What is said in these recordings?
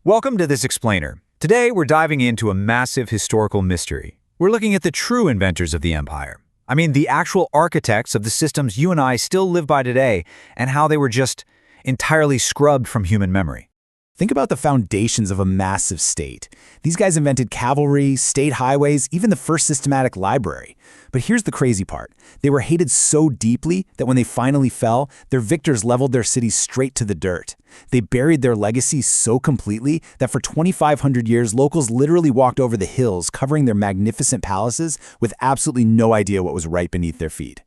Welcome to this explainer. Today we're diving into a massive historical mystery. We're looking at the true inventors of the empire. I mean, the actual architects of the systems you and I still live by today, and how they were just entirely scrubbed from human memory. Think about the foundations of a massive state. These guys invented cavalry, state highways, even the first systematic library. But here's the crazy part. They were hated so deeply that when they finally fell, their victors leveled their cities straight to the dirt. They buried their legacy so completely that for 2,500 years, locals literally walked over the hills, covering their magnificent palaces with absolutely no idea what was right beneath their feet.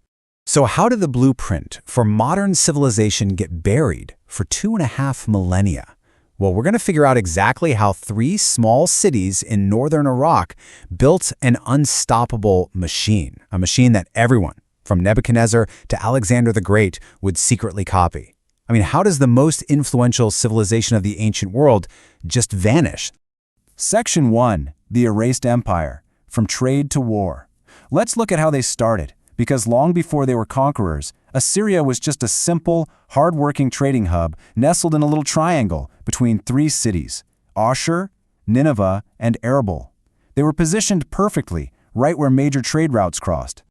So how did the blueprint for modern civilization get buried for 2.5 millennia? Well, we're going to figure out exactly how 3 small cities in northern Iraq built an unstoppable machine, a machine that everyone, from Nebuchadnezzar to Alexander the Great, would secretly copy. I mean, how does the most influential civilization of the ancient world just vanish? Section 1, the Erased Empire, from trade to war. Let's look at how they started, because long before they were conquerors, Assyria was just a simple, hard-working trading hub nestled in a little triangle between 3 cities, Ashur, Nineveh, and Erbil. They were positioned perfectly, right where major trade routes crossed.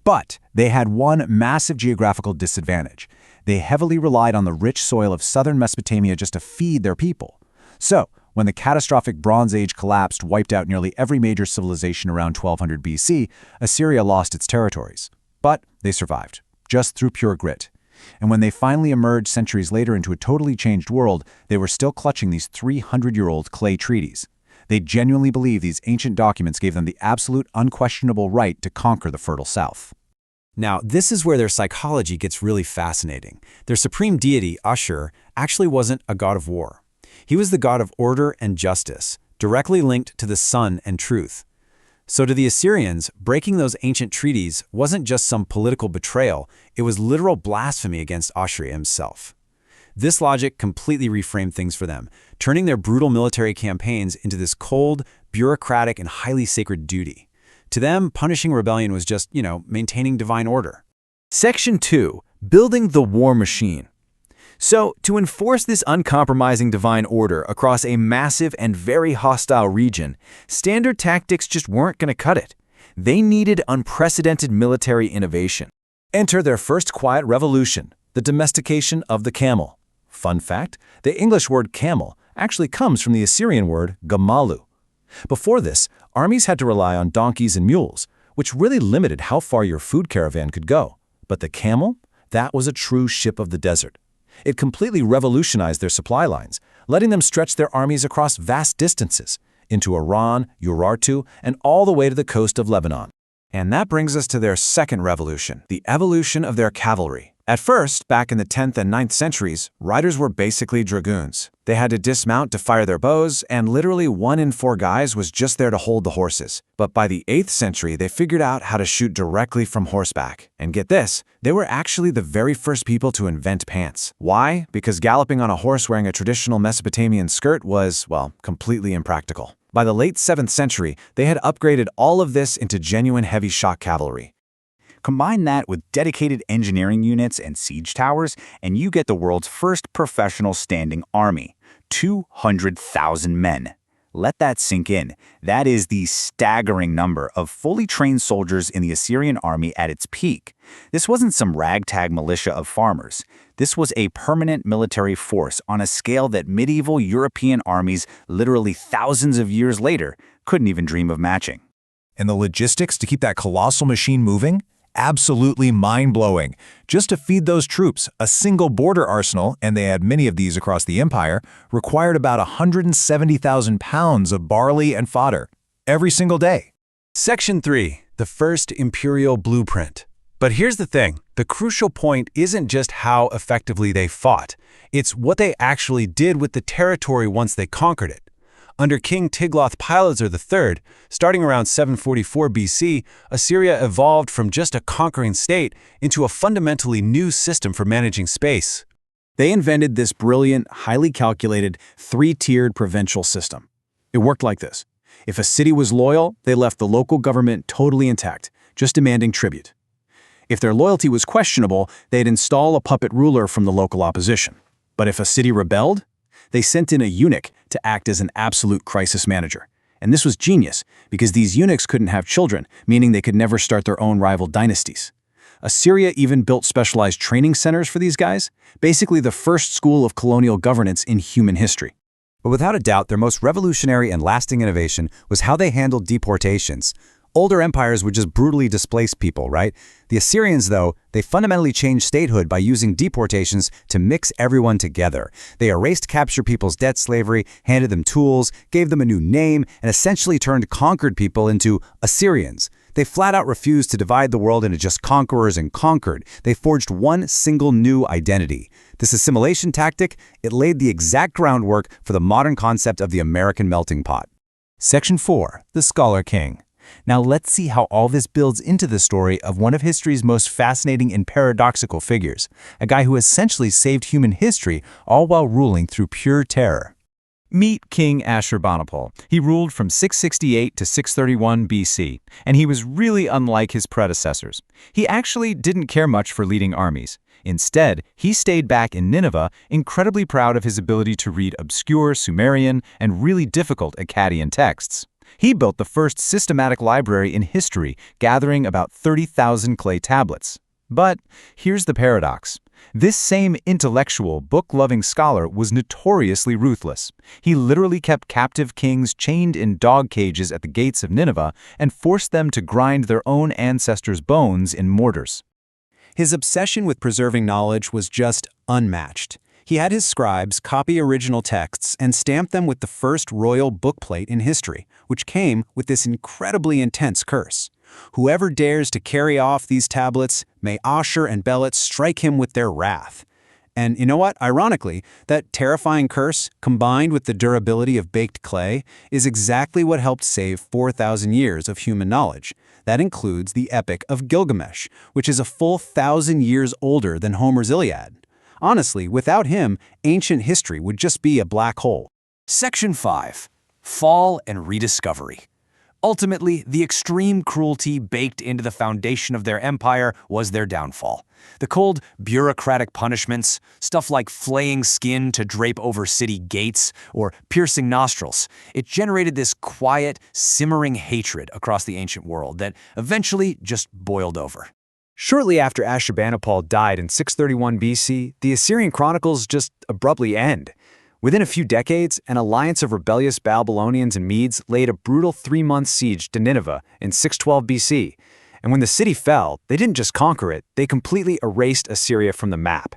But they had one massive geographical disadvantage. They heavily relied on the rich soil of southern Mesopotamia just to feed their people. So, when the catastrophic Bronze Age collapsed wiped out nearly every major civilization around 1200 BC, Assyria lost its territories. But they survived, just through pure grit. And when they finally emerged centuries later into a totally changed world, they were still clutching these 300-year-old clay treaties. They genuinely believed these ancient documents gave them the absolute, unquestionable right to conquer the Fertile South. Now, this is where their psychology gets really fascinating. Their supreme deity, Ashur, actually wasn't a god of war. He was the god of order and justice, directly linked to the sun and truth. So to the Assyrians, breaking those ancient treaties wasn't just some political betrayal, it was literal blasphemy against Ashur himself. This logic completely reframed things for them, turning their brutal military campaigns into this cold, bureaucratic, and highly sacred duty. To them, punishing rebellion was just, maintaining divine order. Section 2, building the war machine. So, to enforce this uncompromising divine order across a massive and very hostile region, standard tactics just weren't going to cut it. They needed unprecedented military innovation. Enter their first quiet revolution, the domestication of the camel. Fun fact, the English word camel actually comes from the Assyrian word gamalu. Before this, armies had to rely on donkeys and mules, which really limited how far your food caravan could go. But the camel? That was a true ship of the desert. It completely revolutionized their supply lines, letting them stretch their armies across vast distances, into Iran, Urartu, and all the way to the coast of Lebanon. And that brings us to their second revolution, the evolution of their cavalry. At first, back in the 10th and 9th centuries, riders were basically dragoons. They had to dismount to fire their bows, and literally 1 in 4 guys was just there to hold the horses. But by the 8th century, they figured out how to shoot directly from horseback. And get this, they were actually the very first people to invent pants. Why? Because galloping on a horse wearing a traditional Mesopotamian skirt was, well, completely impractical. By the late 7th century, they had upgraded all of this into genuine heavy shock cavalry. Combine that with dedicated engineering units and siege towers, and you get the world's first professional standing army, 200,000 men. Let that sink in. That is the staggering number of fully trained soldiers in the Assyrian army at its peak. This wasn't some ragtag militia of farmers. This was a permanent military force on a scale that medieval European armies, literally thousands of years later, couldn't even dream of matching. And the logistics to keep that colossal machine moving? Absolutely mind-blowing. Just to feed those troops, a single border arsenal, and they had many of these across the empire, required about 170,000 pounds of barley and fodder every single day. Section 3, the first imperial blueprint. But here's the thing, the crucial point isn't just how effectively they fought, it's what they actually did with the territory once they conquered it. Under King Tiglath-Pileser III, starting around 744 BC, Assyria evolved from just a conquering state into a fundamentally new system for managing space. They invented this brilliant, highly calculated, 3-tiered provincial system. It worked like this. If a city was loyal, they left the local government totally intact, just demanding tribute. If their loyalty was questionable, they'd install a puppet ruler from the local opposition. But if a city rebelled, They sent in a eunuch to act as an absolute crisis manager. And this was genius, because these eunuchs couldn't have children, meaning they could never start their own rival dynasties. Assyria even built specialized training centers for these guys, basically the first school of colonial governance in human history. But without a doubt, their most revolutionary and lasting innovation was how they handled deportations. Older empires would just brutally displace people, right? The Assyrians, though, they fundamentally changed statehood by using deportations to mix everyone together. They erased captured people's debt slavery, handed them tools, gave them a new name, and essentially turned conquered people into Assyrians. They flat out refused to divide the world into just conquerors and conquered. They forged one single new identity. This assimilation tactic, it laid the exact groundwork for the modern concept of the American melting pot. Section 4. The Scholar King. Now let's see how all this builds into the story of one of history's most fascinating and paradoxical figures, a guy who essentially saved human history all while ruling through pure terror. Meet King Ashurbanipal. He ruled from 668 to 631 BC, and he was really unlike his predecessors. He actually didn't care much for leading armies. Instead, he stayed back in Nineveh, incredibly proud of his ability to read obscure Sumerian and really difficult Akkadian texts. He built the first systematic library in history, gathering about 30,000 clay tablets. But here's the paradox. This same intellectual, book-loving scholar was notoriously ruthless. He literally kept captive kings chained in dog cages at the gates of Nineveh and forced them to grind their own ancestors' bones in mortars. His obsession with preserving knowledge was just unmatched. He had his scribes copy original texts and stamp them with the first royal bookplate in history, which came with this incredibly intense curse. Whoever dares to carry off these tablets, may Ashur and Belit strike him with their wrath. And you know what? Ironically, that terrifying curse, combined with the durability of baked clay, is exactly what helped save 4,000 years of human knowledge. That includes the Epic of Gilgamesh, which is a full 1,000 years older than Homer's Iliad. Honestly, without him, ancient history would just be a black hole. Section 5. Fall and Rediscovery. Ultimately, the extreme cruelty baked into the foundation of their empire was their downfall. The cold, bureaucratic punishments, stuff like flaying skin to drape over city gates or piercing nostrils, it generated this quiet, simmering hatred across the ancient world that eventually just boiled over. Shortly after Ashurbanipal died in 631 BC, the Assyrian chronicles just abruptly end. Within a few decades, an alliance of rebellious Babylonians and Medes laid a brutal 3-month siege to Nineveh in 612 BC. And when the city fell, they didn't just conquer it, they completely erased Assyria from the map.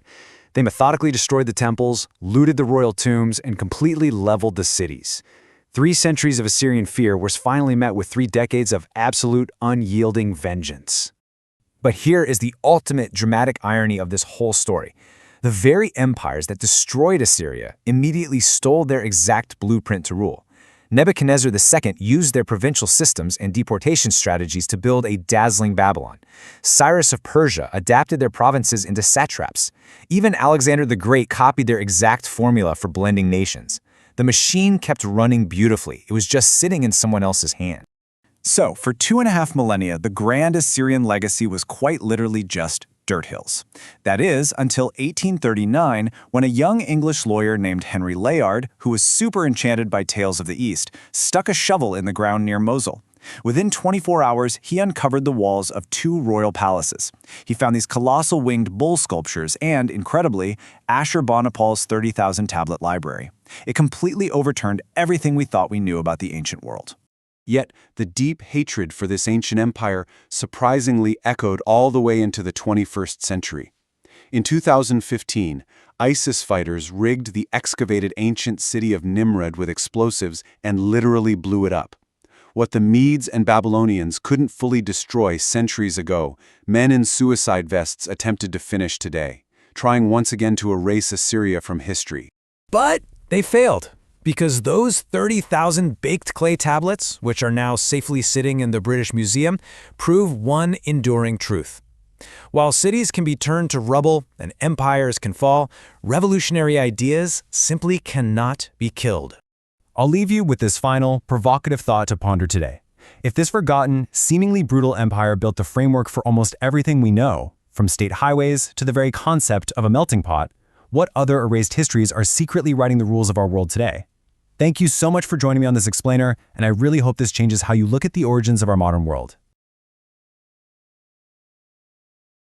They methodically destroyed the temples, looted the royal tombs, and completely leveled the cities. 3 centuries of Assyrian fear was finally met with 3 decades of absolute, unyielding vengeance. But here is the ultimate dramatic irony of this whole story. The very empires that destroyed Assyria immediately stole their exact blueprint to rule. Nebuchadnezzar II used their provincial systems and deportation strategies to build a dazzling Babylon. Cyrus of Persia adapted their provinces into satraps. Even Alexander the Great copied their exact formula for blending nations. The machine kept running beautifully. It was just sitting in someone else's hand. So, for 2.5 millennia, the grand Assyrian legacy was quite literally just dirt hills. That is, until 1839, when a young English lawyer named Henry Layard, who was super enchanted by tales of the East, stuck a shovel in the ground near Mosul. Within 24 hours, he uncovered the walls of 2 royal palaces. He found these colossal winged bull sculptures and, incredibly, Ashurbanipal's 30,000 tablet library. It completely overturned everything we thought we knew about the ancient world. Yet, the deep hatred for this ancient empire surprisingly echoed all the way into the 21st century. In 2015, ISIS fighters rigged the excavated ancient city of Nimrud with explosives and literally blew it up. What the Medes and Babylonians couldn't fully destroy centuries ago, men in suicide vests attempted to finish today, trying once again to erase Assyria from history. But they failed. Because those 30,000 baked clay tablets, which are now safely sitting in the British Museum, prove one enduring truth. While cities can be turned to rubble and empires can fall, revolutionary ideas simply cannot be killed. I'll leave you with this final, provocative thought to ponder today. If this forgotten, seemingly brutal empire built the framework for almost everything we know, from state highways to the very concept of a melting pot, What other erased histories are secretly writing the rules of our world today? Thank you so much for joining me on this explainer, and I really hope this changes how you look at the origins of our modern world.